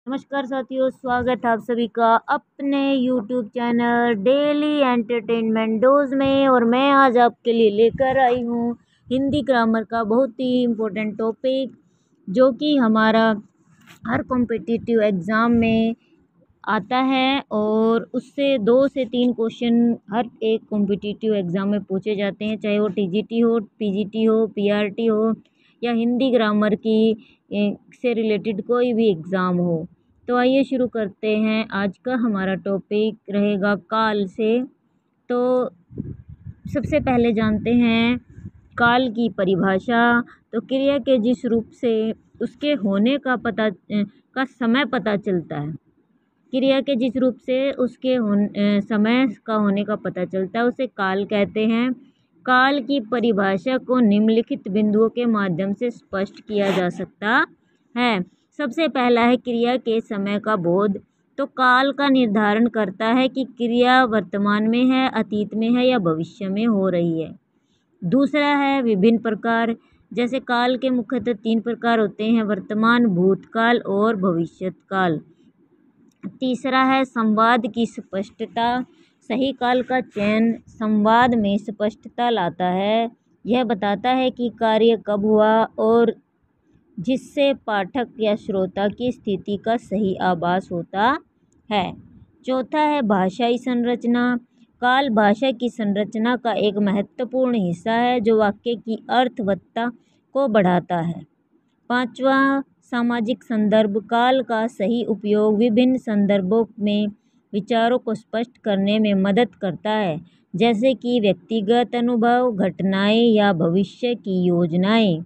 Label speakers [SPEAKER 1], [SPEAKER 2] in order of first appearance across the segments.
[SPEAKER 1] नमस्कार साथियों, स्वागत है आप सभी का अपने YouTube channel daily entertainment dose में। और मैं आज आपके लिए लेकर आई हूँ हिंदी ग्रामर का बहुत ही इम्पोर्टेंट टॉपिक, जो कि हमारा हर कॉम्पिटिटिव एग्ज़ाम में आता है और उससे 2 से 3 क्वेश्चन हर एक कॉम्पिटिटिव एग्ज़ाम में पूछे जाते हैं, चाहे वो TGT हो, PGT हो, PRT हो या हिंदी ग्रामर की से रिलेटेड कोई भी एग्ज़ाम हो। तो आइए शुरू करते हैं। आज का हमारा टॉपिक रहेगा काल से। तो सबसे पहले जानते हैं काल की परिभाषा। तो क्रिया के जिस रूप से उसके होने का समय पता चलता है, क्रिया के जिस रूप से उसके समय का होने का पता चलता है, उसे काल कहते हैं। काल की परिभाषा को निम्नलिखित बिंदुओं के माध्यम से स्पष्ट किया जा सकता है। सबसे पहला है क्रिया के समय का बोध। तो काल का निर्धारण करता है कि क्रिया वर्तमान में है, अतीत में है या भविष्य में हो रही है। दूसरा है विभिन्न प्रकार। जैसे काल के मुख्यतः 3 प्रकार होते हैं: वर्तमान, भूतकाल और भविष्यकाल। तीसरा है संवाद की स्पष्टता। सही काल का चयन संवाद में स्पष्टता लाता है। यह बताता है कि कार्य कब हुआ और जिससे पाठक या श्रोता की स्थिति का सही आभास होता है। चौथा है भाषाई संरचना। काल भाषा की संरचना का एक महत्वपूर्ण हिस्सा है जो वाक्य की अर्थवत्ता को बढ़ाता है। पांचवा सामाजिक संदर्भ। काल का सही उपयोग विभिन्न संदर्भों में विचारों को स्पष्ट करने में मदद करता है, जैसे कि व्यक्तिगत अनुभव, घटनाएं या भविष्य की योजनाएं।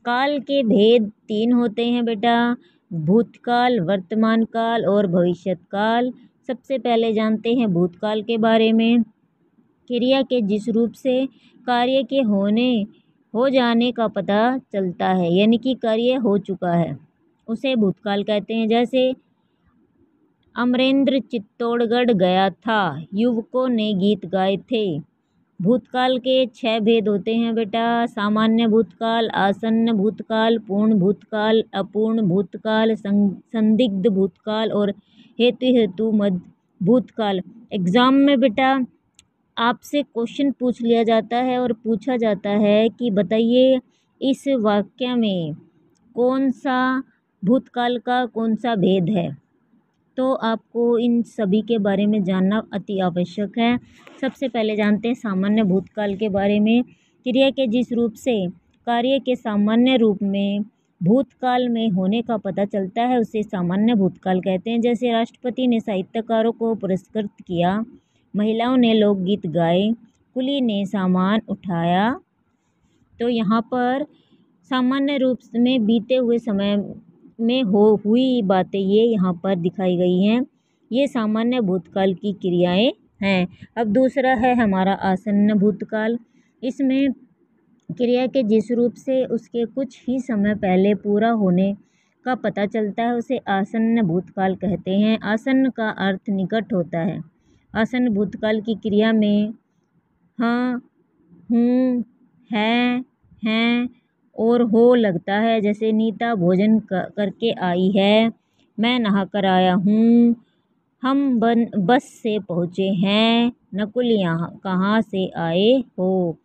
[SPEAKER 1] काल के भेद 3 होते हैं बेटा: भूतकाल, वर्तमान काल और भविष्यकाल। सबसे पहले जानते हैं भूतकाल के बारे में। क्रिया के जिस रूप से कार्य के हो जाने का पता चलता है, यानी कि कार्य हो चुका है, उसे भूतकाल कहते हैं। जैसे अमरेंद्र चित्तौड़गढ़ गया था, युवकों ने गीत गाए थे। भूतकाल के 6 भेद होते हैं बेटा: सामान्य भूतकाल, आसन्न भूतकाल, पूर्ण भूतकाल, अपूर्ण भूतकाल, संदिग्ध भूतकाल और हेतु मध्य भूतकाल। एग्जाम में बेटा आपसे क्वेश्चन पूछ लिया जाता है और पूछा जाता है कि बताइए इस वाक्य में कौन सा भूतकाल का कौन सा भेद है। तो आपको इन सभी के बारे में जानना अति आवश्यक है। सबसे पहले जानते हैं सामान्य भूतकाल के बारे में। क्रिया के जिस रूप से कार्य के सामान्य रूप में भूतकाल में होने का पता चलता है, उसे सामान्य भूतकाल कहते हैं। जैसे राष्ट्रपति ने साहित्यकारों को पुरस्कृत किया, महिलाओं ने लोकगीत गाए, कुली ने सामान उठाया। तो यहाँ पर सामान्य रूप में बीते हुए समय में हुई बातें ये यहाँ पर दिखाई गई हैं। ये सामान्य भूतकाल की क्रियाएं हैं। अब दूसरा है हमारा आसन्न भूतकाल। इसमें क्रिया के जिस रूप से उसके कुछ ही समय पहले पूरा होने का पता चलता है, उसे आसन्न भूतकाल कहते हैं। आसन्न का अर्थ निकट होता है। आसन्न भूतकाल की क्रिया में हाँ, हूँ, है, हैं और हो लगता है। जैसे नीता भोजन करके आई है, मैं नहा कर आया हूँ, हम बस से पहुँचे हैं, नकुल यहाँ कहाँ से आए हो।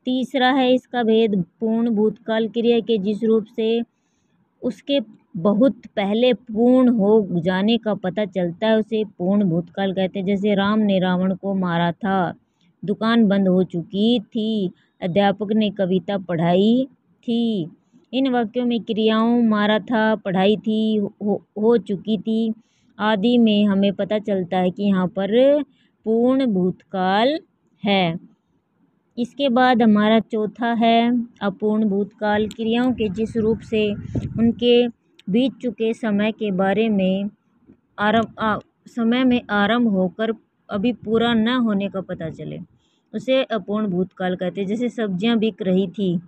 [SPEAKER 1] तीसरा है इसका भेद पूर्ण भूतकाल। क्रिया के जिस रूप से उसके बहुत पहले पूर्ण हो जाने का पता चलता है, उसे पूर्ण भूतकाल कहते हैं। जैसे राम ने रावण को मारा था, दुकान बंद हो चुकी थी, अध्यापक ने कविता पढ़ाई थी। इन वाक्यों में क्रियाओं मारा था, पढ़ाई थी, हो चुकी थी आदि में हमें पता चलता है कि यहाँ पर पूर्ण भूतकाल है। इसके बाद हमारा चौथा है अपूर्ण भूतकाल। क्रियाओं के जिस रूप से उनके बीत चुके समय के बारे में समय में आरंभ होकर अभी पूरा न होने का पता चले, उसे अपूर्ण भूतकाल कहते हैं। जैसे सब्जियां बिक रही थी,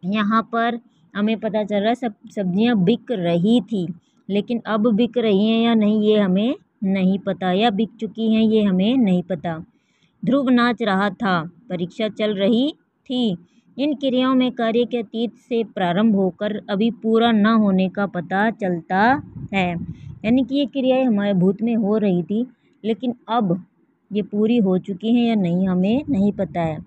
[SPEAKER 1] यहाँ पर हमें पता चल रहा है सब्जियां बिक रही थी, लेकिन अब बिक रही हैं या नहीं ये हमें नहीं पता, या बिक चुकी हैं ये हमें नहीं पता। ध्रुव नाच रहा था, परीक्षा चल रही थी। इन क्रियाओं में कार्य के अतीत से प्रारंभ होकर अभी पूरा न होने का पता चलता है। यानी कि ये क्रियाएं हमारे भूत में हो रही थी, लेकिन अब ये पूरी हो चुकी हैं या नहीं हमें नहीं पता है।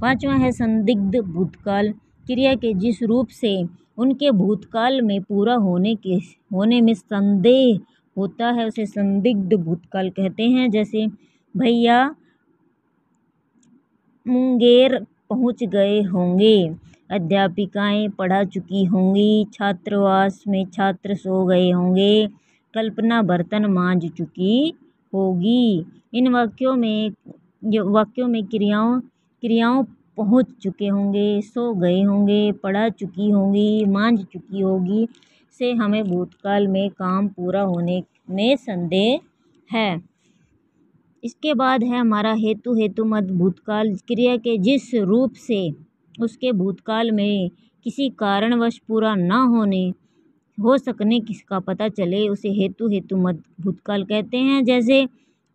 [SPEAKER 1] पांचवा है संदिग्ध भूतकाल। क्रिया के जिस रूप से उनके भूतकाल में पूरा होने में संदेह होता है उसे संदिग्ध भूतकाल कहते हैं। जैसे भैया मुंगेर पहुंच गए होंगे, अध्यापिकाएं पढ़ा चुकी होंगी, छात्रावास में छात्र सो गए होंगे, कल्पना बर्तन मांज चुकी होगी। इन वाक्यों में क्रियाओं पहुंच चुके होंगे, सो गए होंगे, पढ़ा चुकी होंगी, मांज चुकी होगी से हमें भूतकाल में काम पूरा होने में संदेह है। इसके बाद है हमारा हेतु मत भूतकाल। क्रिया के जिस रूप से उसके भूतकाल में किसी कारणवश पूरा न हो सकने किसका पता चले उसे हेतु मत भूतकाल कहते हैं। जैसे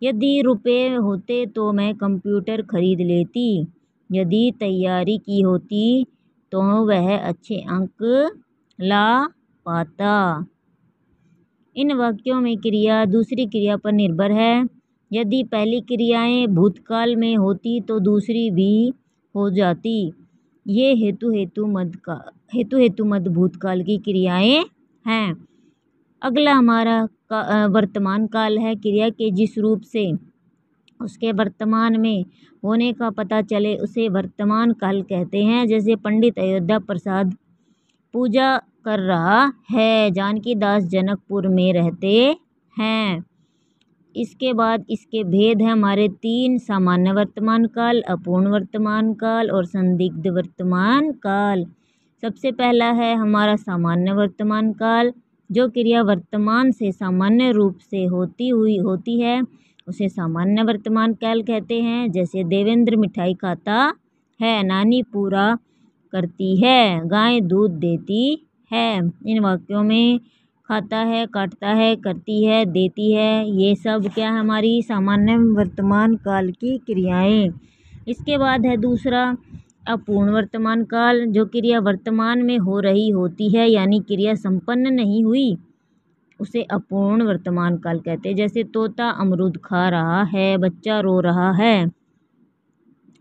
[SPEAKER 1] यदि रुपए होते तो मैं कंप्यूटर खरीद लेती, यदि तैयारी की होती तो वह अच्छे अंक ला पाता। इन वाक्यों में क्रिया दूसरी क्रिया पर निर्भर है। यदि पहली क्रियाएं भूतकाल में होती तो दूसरी भी हो जाती। ये हेतु मत भूतकाल की क्रियाएं हैं। अगला हमारा वर्तमान काल है। क्रिया के जिस रूप से उसके वर्तमान में होने का पता चले उसे वर्तमान काल कहते हैं। जैसे पंडित अयोध्या प्रसाद पूजा कर रहा है, जानकी दास जनकपुर में रहते हैं। इसके बाद इसके भेद हैं हमारे तीन: सामान्य वर्तमान काल, अपूर्ण वर्तमान काल और संदिग्ध वर्तमान काल। सबसे पहला है हमारा सामान्य वर्तमान काल। जो क्रिया वर्तमान से सामान्य रूप से होती है उसे सामान्य वर्तमान काल कहते हैं। जैसे देवेंद्र मिठाई खाता है, नानी पूरा करती है, गाय दूध देती है। इन वाक्यों में खाता है, काटता है, करती है, देती है, ये सब क्या है हमारी सामान्य वर्तमान काल की क्रियाएं। इसके बाद है दूसरा अपूर्ण वर्तमान काल। जो क्रिया वर्तमान में हो रही होती है यानी क्रिया संपन्न नहीं हुई उसे अपूर्ण वर्तमान काल कहते हैं। जैसे तोता अमरूद खा रहा है, बच्चा रो रहा है।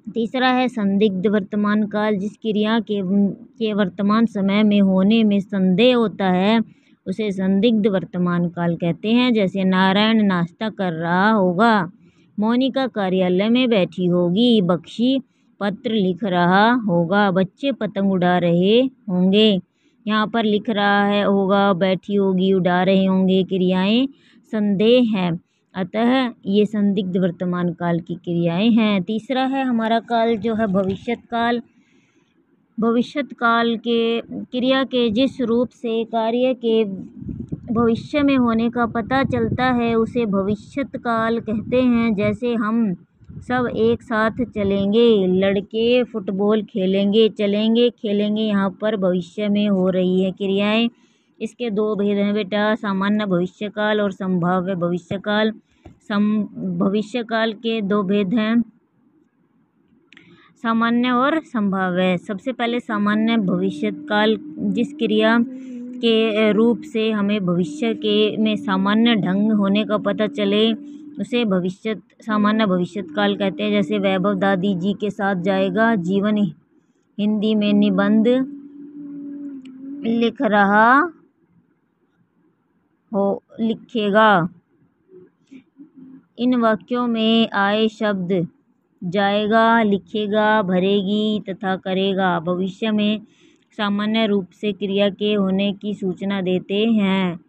[SPEAKER 1] तीसरा है संदिग्ध वर्तमान काल। जिस क्रिया के वर्तमान समय में होने में संदेह होता है उसे संदिग्ध वर्तमान काल कहते हैं। जैसे नारायण नाश्ता कर रहा होगा, मोनिका कार्यालय में बैठी होगी, बख्शी पत्र लिख रहा होगा, बच्चे पतंग उड़ा रहे होंगे। यहाँ पर लिख रहा है होगा, बैठी होगी, उड़ा रहे होंगे क्रियाएं संदेह है, अतः ये संदिग्ध वर्तमान काल की क्रियाएं हैं। तीसरा है हमारा काल जो है भविष्यत काल। भविष्यत काल के क्रिया के जिस रूप से कार्य के भविष्य में होने का पता चलता है उसे भविष्यत काल कहते हैं। जैसे हम सब एक साथ चलेंगे, लड़के फुटबॉल खेलेंगे, चलेंगे खेलेंगे, यहाँ पर भविष्य में हो रही है क्रियाएं। इसके दो भेद हैं बेटा, सामान्य भविष्यकाल और संभाव्य भविष्यकाल। भविष्यकाल के दो भेद हैं, सामान्य और संभाव्य। सबसे पहले सामान्य भविष्यकाल। जिस क्रिया के रूप से हमें भविष्य में सामान्य ढंग होने का पता चले उसे सामान्य भविष्यकाल कहते हैं। जैसे वैभव दादी जी के साथ जाएगा, जीवन हिंदी में निबंध लिख रहा हो, लिखेगा। इन वाक्यों में आए शब्द जाएगा, लिखेगा, भरेगी तथा करेगा भविष्य में सामान्य रूप से क्रिया के होने की सूचना देते हैं।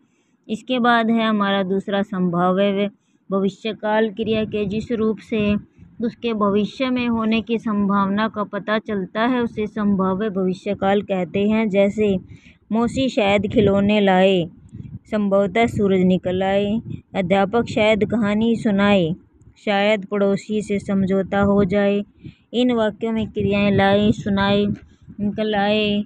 [SPEAKER 1] इसके बाद है हमारा दूसरा संभाव्य भविष्यकाल। क्रिया के जिस रूप से उसके भविष्य में होने की संभावना का पता चलता है उसे संभाव्य भविष्यकाल कहते हैं। जैसे मौसी शायद खिलौने लाए, संभवतः सूरज निकल आए, अध्यापक शायद कहानी सुनाए, शायद पड़ोसी से समझौता हो जाए। इन वाक्यों में क्रियाएं लाए, सुनाए, निकल आए,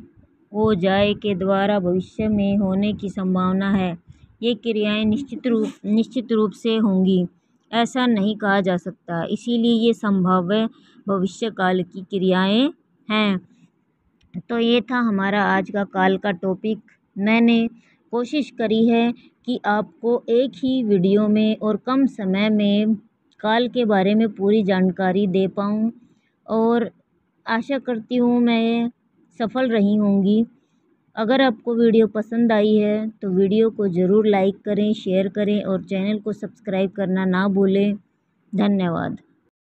[SPEAKER 1] हो जाए के द्वारा भविष्य में होने की संभावना है। ये क्रियाएं निश्चित रूप से होंगी ऐसा नहीं कहा जा सकता, इसीलिए ये संभाव्य भविष्यकाल की क्रियाएं हैं। तो ये था हमारा आज का काल का टॉपिक। मैंने कोशिश करी है कि आपको एक ही वीडियो में और कम समय में काल के बारे में पूरी जानकारी दे पाऊँ, और आशा करती हूँ मैं सफल रही होंगी। अगर आपको वीडियो पसंद आई है तो वीडियो को ज़रूर लाइक करें, शेयर करें और चैनल को सब्सक्राइब करना ना भूलें। धन्यवाद।